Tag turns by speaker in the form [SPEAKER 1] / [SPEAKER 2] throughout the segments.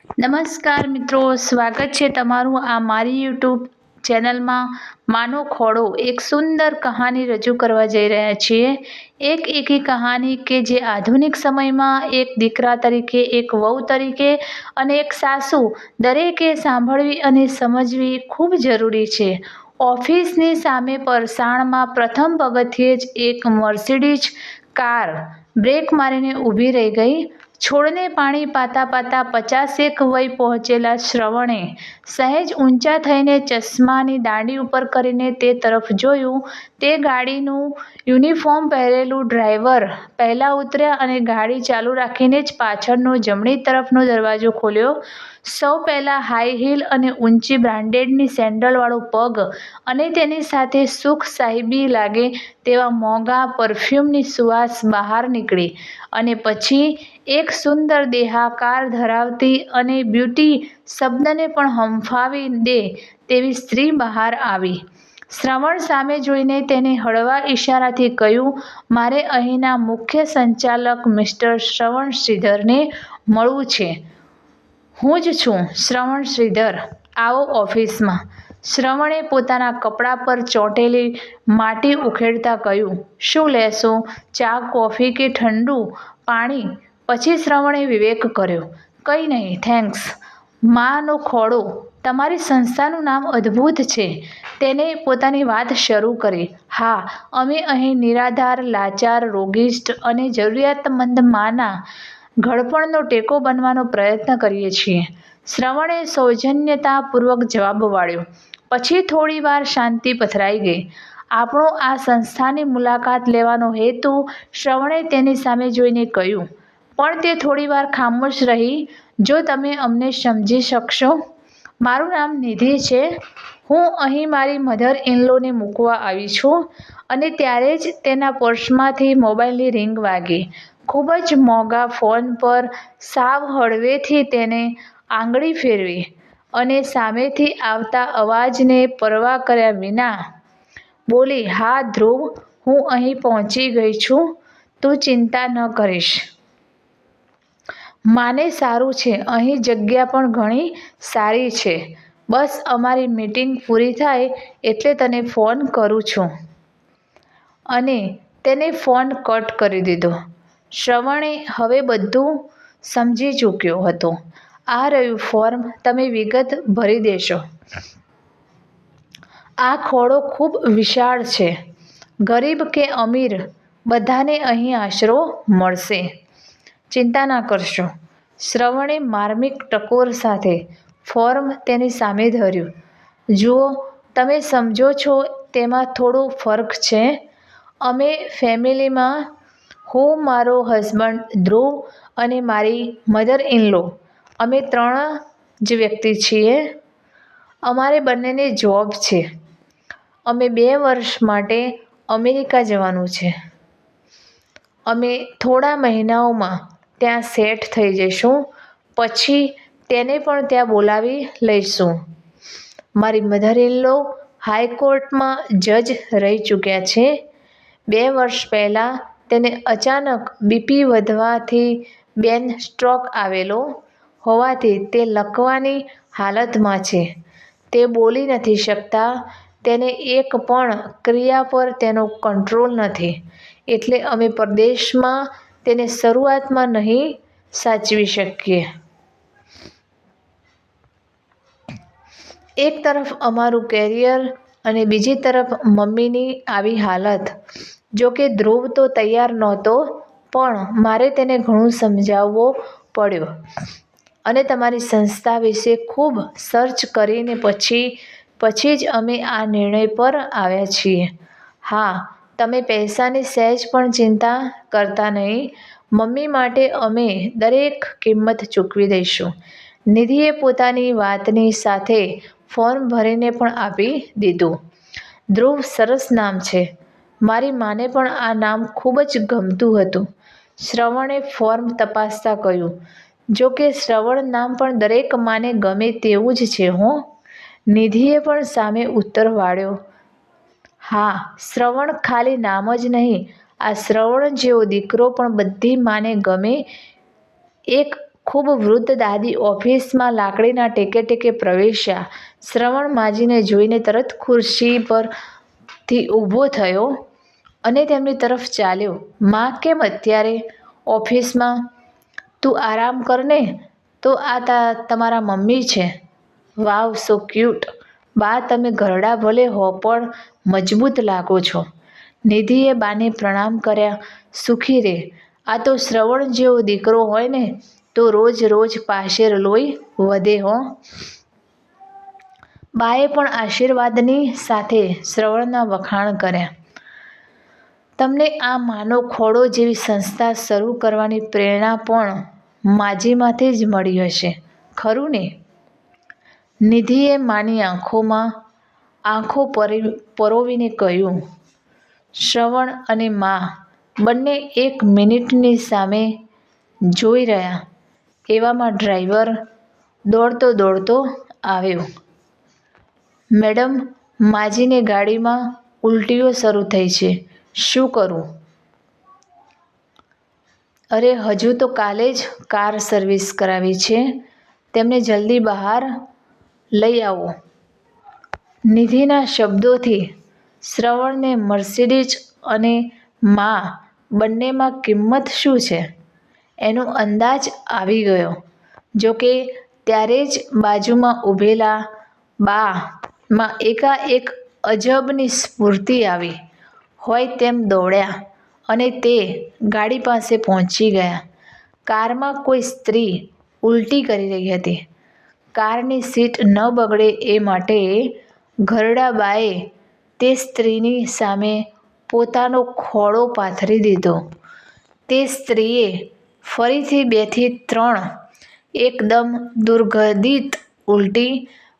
[SPEAKER 1] નમસ્કાર મિત્રો, સ્વાગત છે તમારું આ મારી યુટ્યુબ ચેનલમાં. માનો ખોળો એક સુંદર કહાની રજૂ કરવા જઈ રહ્યા છીએ. એક એવી કહાની કે જે આધુનિક સમયમાં એક દીકરા તરીકે, એક વહુ તરીકે અને એક સાસુ દરેકે સાંભળવી અને સમજવી ખૂબ જરૂરી છે. ઓફિસની સામે પરસાળમાં પ્રથમ પગથિયે જ એક મર્સિડીઝ કાર બ્રેક મારીને ઊભી રહી ગઈ. છોડને પાણી પાતા પાતા 50 વય પહોંચેલા શ્રવણે સહેજ ઊંચા થઈને ચશ્માની દાંડી ઉપર કરીને તે તરફ જોયું. તે ગાડીનું યુનિફોર્મ પહેરેલું ડ્રાઈવર પહેલાં ઉતર્યા અને ગાડી ચાલુ રાખીને જ પાછળનો જમણી તરફનો દરવાજો ખોલ્યો. સૌ પહેલાં હાઈ હીલ અને ઊંચી બ્રાન્ડેડની સેન્ડલવાળો પગ અને તેની સાથે સુખ સાહેબી લાગે તેવા મોંઘા પરફ્યુમની સુવાસ બહાર નીકળી અને પછી એક સુંદર દેહાકાર ધરાવતી અને બ્યુટી શબ્દને પણ હંફાવી દે તેવી સ્ત્રી બહાર આવી. શ્રવણ સામે જોઈને તેને હળવા ઈશારાથી કહ્યું, "મારે અહીંના મુખ્ય સંચાલક મિસ્ટર શ્રવણ શ્રીધરને મળવું છે." "હું જ છું, શ્રવણ શ્રીધર. આવો ઓફિસમાં." શ્રવણે પોતાના કપડા પર ચોંટેલી માટી ઉખેડતા કહ્યું. "શું લેશો? ચા, કોફી કે ઠંડુ પાણી?" પછી શ્રવણે વિવેક કર્યો, "કંઈ નહીં, થેન્ક્સ." "માનો ખોળો, તમારી સંસ્થાનું નામ અદ્ભુત છે." તેને પોતાની વાત શરૂ કરી. "હા, અમે અહીં નિરાધાર, લાચાર, રોગિષ્ટ અને જરૂરિયાતમંદ માના ઘડપણનો ટેકો બનવાનો પ્રયત્ન કરીએ છીએ." શ્રવણે સૌજન્યતાપૂર્વક જવાબ વાળ્યો. પછી થોડી વાર શાંતિ પથરાઈ ગઈ. "આપણો આ સંસ્થાની મુલાકાત લેવાનો હેતુ?" શ્રવણે તેની સામે જોઈને કહ્યું. પણ તે થોડીવાર ખામોશ રહી. "જો તમે અમને સમજી શકશો. મારું નામ નિધિ છે. હું અહીં મારી મધર-ઇન-લોને મૂકવા આવી છું." અને ત્યારે જ તેના પર્સમાંથી મોબાઈલની રિંગ વાગી. ખૂબ જ મોંઘા ફોન પર સાવ હળવેથી તેણે આંગળી ફેરવી અને સામેથી આવતા અવાજને પરવા કર્યા વિના બોલી, "હા ધ્રુવ, હું અહીં પહોંચી ગઈ છું. તું ચિંતા ન કરીશ. માને સારું છે. અહીં જગ્યા પણ ઘણી સારી છે. બસ અમારી મીટિંગ પૂરી થાય એટલે તને ફોન કરું છું." અને તેને ફોન કટ કરી દીધો. શ્રવણે હવે બધું સમજી ચૂક્યો હતો. "આ રહ્યું ફોર્મ. તમે વિગત ભરી દેશો. આ ખોળો ખૂબ વિશાળ છે. ગરીબ કે અમીર બધાને અહીં આશરો મળશે. ચિંતા ન કરશો." શ્રવણે માર્મિક ટકોર સાથે ફોર્મ તેની સામે ધર્યું. "જુઓ, તમે સમજો છો તેમાં થોડો ફરક છે. અમે ફેમિલીમાં, હું, મારો હસબન્ડ ધ્રુવ અને મારી મધર-ઇન-લો, અમે 3 જ વ્યક્તિ છીએ. અમારે બંનેને જોબ છે. અમે 2 વર્ષ માટે અમેરિકા જવાનું છે. અમે થોડા મહિનાઓમાં ત્યાં સેટ થઈ જઈશું. પછી તેને પણ ત્યાં બોલાવી લઈશું." મારી મધર-ઇન-લો હાઈકોર્ટમાં જજ રહી ચૂક્યા છે. 2 વર્ષ પહેલાં તેને અચાનક બીપી વધવાથી બ્રેન સ્ટ્રોક આવેલો હોવાથી તે લકવાની હાલતમાં છે. તે બોલી નથી શકતા. તેને એક પણ ક્રિયા પર તેનો કંટ્રોલ નથી. એટલે અમે પરદેશમાં તેને શરૂઆતમાં નહીં સાચવી શકીએ. એક તરફ અમારું કેરિયર અને બીજી તરફ મમ્મીની આવી હાલત. જોકે ધ્રુવ તો તૈયાર નહોતો, પણ મારે તેને ઘણું સમજાવવો પડ્યો. અને તમારી સંસ્થા વિશે ખૂબ સર્ચ કરીને પછી જ અમે આ નિર્ણય પર આવ્યા છીએ. હા, તમે પૈસાની સહેજ પણ ચિંતા કરતા નહીં. મમ્મી માટે અમે દરેક કિંમત ચૂકવી દઈશું." નિધિએ પોતાની વાતની સાથે ફોર્મ ભરીને પણ આપી દીધું. "ધ્રુવ સરસ નામ છે. મારી માને પણ આ નામ ખૂબ જ ગમતું હતું." શ્રવણે ફોર્મ તપાસતા કહ્યું. "જોકે શ્રવણ નામ પણ દરેક માને ગમે તેવું જ છે હો." નિધિએ પણ સામે ઉત્તર વાળ્યો. "હા, શ્રવણ ખાલી નામ જ નહીં. આ શ્રવણ જેવો દીકરો પણ બધી માને ગમે. એક ખૂબ વૃદ્ધ દાદી ઓફિસમાં લાકડીના ટેકે ટેકે પ્રવેશ્યા. શ્રવણ માજીને જોઈને તરત ખુરશી પરથી ઊભો થયો અને તેમની તરફ ચાલ્યો. માં, કેમ અત્યારે ઓફિસમાં? તું આરામ કર ને. તો આ તમારા મમ્મી છે. વાવ, સો ક્યુટ. બા, તમે ઘરડા ભલે હો પણ મજબૂત લાગો છો. નિધિએ બાને પ્રણામ કર્યા. સુખી રહે. આ તો શ્રવણ જેવો દીકરો હોય ને તો રોજ રોજ પાશેર લોહી વધે હો. બાએ પણ આશીર્વાદની સાથે શ્રવણના વખાણ કર્યા. તમને આ માનો ખોળો જેવી સંસ્થા શરૂ કરવાની પ્રેરણા પણ માજીમાંથી જ મળી હશે, ખરું ને? નિધિએ માની આંખોમાં આંખો પરોવીને કહ્યું. શ્રવણ અને મા બંને 1 મિનિટની સામે જોઈ રહ્યા. એવામાં ડ્રાઈવર દોડતો દોડતો આવ્યો. મેડમ, માજીને ગાડીમાં ઉલટીઓ શરૂ થઈ છે. શું કરું? અરે, હજુ તો કાલે જ કાર સર્વિસ કરાવી છે. તેમને જલ્દી બહાર લઈ આવો. નિધિના શબ્દોથી શ્રવણને મર્સિડીઝ અને મા બંનેમાં કિંમત શું છે એનો અંદાજ આવી ગયો. જોકે ત્યારે જ બાજુમાં ઊભેલા બામાં એકાએક અજબની સ્ફૂર્તિ આવી હોય તેમ દોડ્યા અને તે ગાડી પાસે પહોંચી ગયા. કારમાં કોઈ સ્ત્રી ઉલટી કરી રહી હતી. કારની સીટ ન બગડે એ માટે ઘરડા બાએ તે સ્ત્રીની સામે પોતાનો ખોળો પાથરી દીધો. તે સ્ત્રીએ ફરીથી 2 થી 3 એકદમ દુર્ગંધિત ઉલટી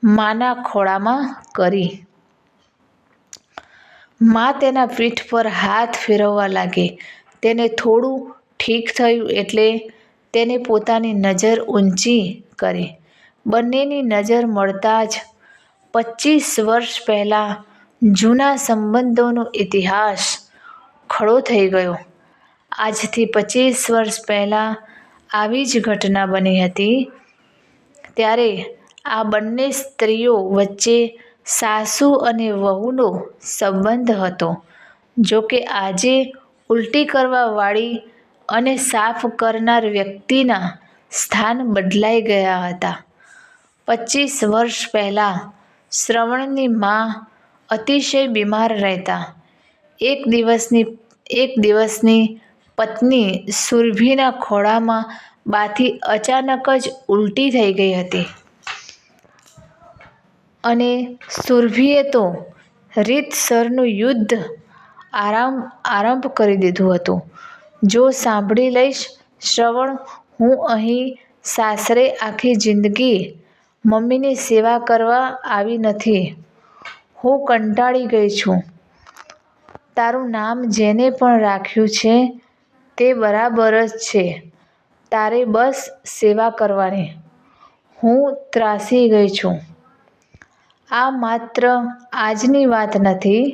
[SPEAKER 1] માના ખોળામાં કરી. મા તેના પીઠ પર હાથ ફેરવવા લાગી. તેને થોડું ઠીક થયું એટલે તેને પોતાની નજર ઊંચી કરી. બંનેની નજર મળતાં જ 25 વર્ષ પહેલાં જૂના સંબંધોનો ઇતિહાસ ખડો થઈ ગયો. આજથી 25 વર્ષ પહેલાં આવી જ ઘટના બની હતી. ત્યારે આ બંને સ્ત્રીઓ વચ્ચે સાસુ અને વહુનો સંબંધ હતો. જોકે આજે ઉલટી કરવાવાળી અને સાફ કરનાર વ્યક્તિના સ્થાન બદલાઈ ગયા હતા. 25 વર્ષ પહેલાં શ્રવણની મા અતિશય બીમાર રહેતા. એક દિવસની પત્ની સુરભીના ખોળામાં બાથી અચાનક જ ઉલટી થઈ ગઈ હતી અને સુરભીએ તો રીતસરનું યુદ્ધ આરંભ કરી દીધું હતું. જો સાંભળી લઈશ શ્રવણ, હું અહીં સાસરે આખી જિંદગી મમ્મીની સેવા કરવા આવી નથી. હું કંટાળી ગઈ છું. તારું નામ જેને પણ રાખ્યું છે તે બરાબર જ છે. તારે બસ સેવા કરવાની. હું ત્રાસી ગઈ છું. આ માત્ર આજની વાત નથી.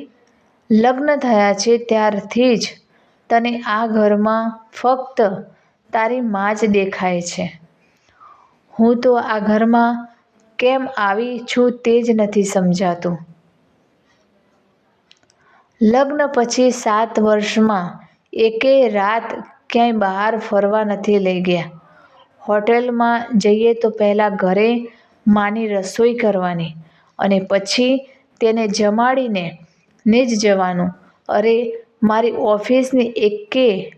[SPEAKER 1] લગ્ન થયા છે ત્યારથી જ તને આ ઘરમાં ફક્ત તારી મા જ દેખાય છે. હું તો આ ઘરમાં કેમ આવી છું તે જ નથી સમજાતું. લગ્ન પછી 7 વર્ષમાં એકેય રાત ક્યાંય બહાર ફરવા નથી લઈ ગયા. હોટેલમાં જઈએ તો પહેલાં ઘરે માની રસોઈ કરવાની અને પછી તેને જમાડીને જ જવાનું. અરે, મારી ઓફિસની એકેય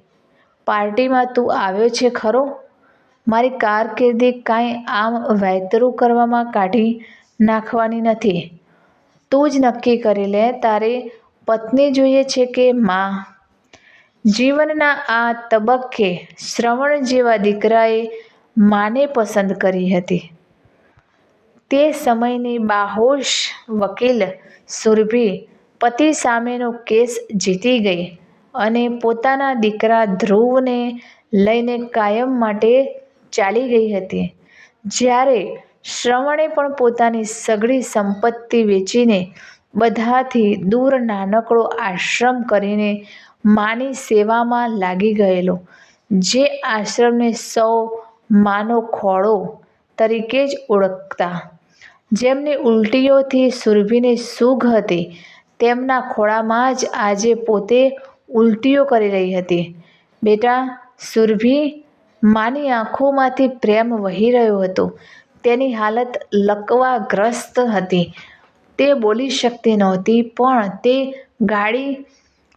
[SPEAKER 1] પાર્ટીમાં તું આવ્યો છે ખરો? મારી કારકિર્દી કાંઈ આમ વાયતરું કરવામાં કાઢી નાખવાની નથી. તું જ નક્કી કરી લે. તારે પત્ની જોઈએ છે કે મા? જીવનના આ તબક્કે શ્રવણ જેવા દીકરાએ માને પસંદ કરી હતી. તે સમયની બાહોશ વકીલ સુરભી પતિ સામેનો કેસ જીતી ગઈ અને પોતાના દીકરા ધ્રુવને લઈને કાયમ માટે ચાલી ગઈ હતી. જ્યારે શ્રવણે પણ પોતાની સઘળી સંપત્તિ વેચીને બધાથી દૂર નાનકડો આશ્રમ કરીને માની સેવામાં લાગી ગયેલો. જે આશ્રમને સૌ માનો ખોળો તરીકે જ ઓળખતા. જેમની ઉલટીઓથી સુરભીને સૂગ હતી, તેમના ખોળામાં જ આજે પોતે ઉલટીઓ કરી રહી હતી. બેટા સુરભી, માની આંખોમાંથી પ્રેમ વહી રહ્યો હતો. તેની હાલત લકવાગ્રસ્ત હતી. તે બોલી શકતી નહોતી, પણ તે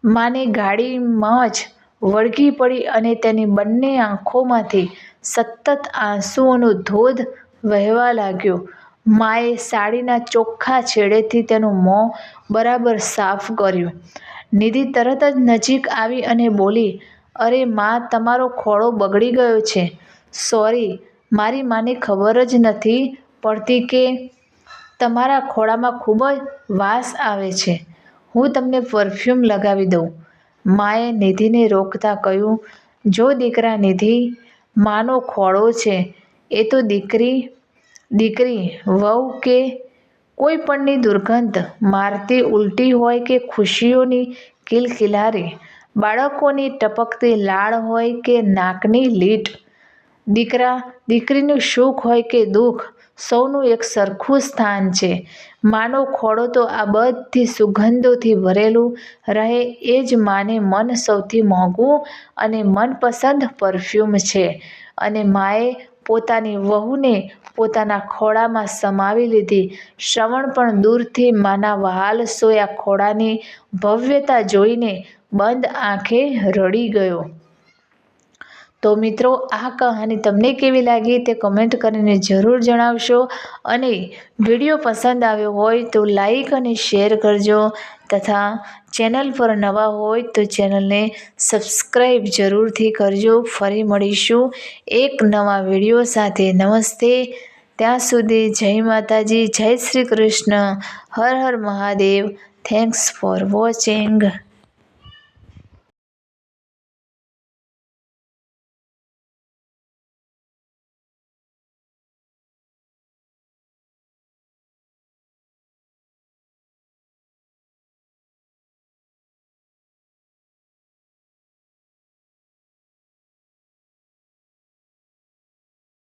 [SPEAKER 1] માની ગાડીમાં જ વળગી પડી અને તેની બંને આંખોમાંથી સતત આંસુઓનો ધોધ વહેવા લાગ્યો. માએ સાડીના ચોખ્ખા છેડેથી તેનું મોં બરાબર સાફ કર્યું. નિધિ તરત જ નજીક આવી અને બોલી, અરે માં, તમારો ખોળો બગડી ગયો છે. સોરી, મારી માને ખબર જ નથી પડતી કે તમારા ખોળામાં ખૂબ જ વાસ આવે છે. હું તમને પરફ્યુમ લગાવી દઉં. માએ નિધિને રોકતા કહ્યું, જો દીકરા નિધિ, માનો ખોળો છે એ તો દીકરી, વહુ કે કોઈ પણની દુર્ગંધ મારતી ઉલટી હોય કે ખુશીઓની કિલકિલારી, બાળકોની ટપકતી લાળ હોય કે નાકની લીટ, દીકરા દીકરીનું સુખ હોય કે દુઃખ, સૌનું એક સરખું સ્થાન છે. માનો ખોળો તો આ બધી સુગંધોથી ભરેલું રહે એ જ માને મન સૌથી મોંઘું અને મનપસંદ પરફ્યુમ છે. અને માએ પોતાની વહુને પોતાના ખોળામાં સમાવી લીધી. શ્રવણ પણ દૂરથી માના વહાલસોયા ખોળાની ભવ્યતા જોઈને બંધ આંખે રડી ગયો. તો મિત્રો, આ કહાની તમને કેવી લાગી તે કમેન્ટ કરીને જરૂર જણાવશો. અને વિડીયો પસંદ આવ્યો હોય તો લાઈક અને શેર કરજો, તથા ચેનલ પર નવા હોય તો ચેનલને સબસ્ક્રાઈબ જરૂરથી કરજો. ફરી મળીશું એક નવા વિડીયો સાથે. નમસ્તે. ત્યાં સુધી જય માતાજી, જય શ્રી કૃષ્ણ, હર હર મહાદેવ. Thanks for watching.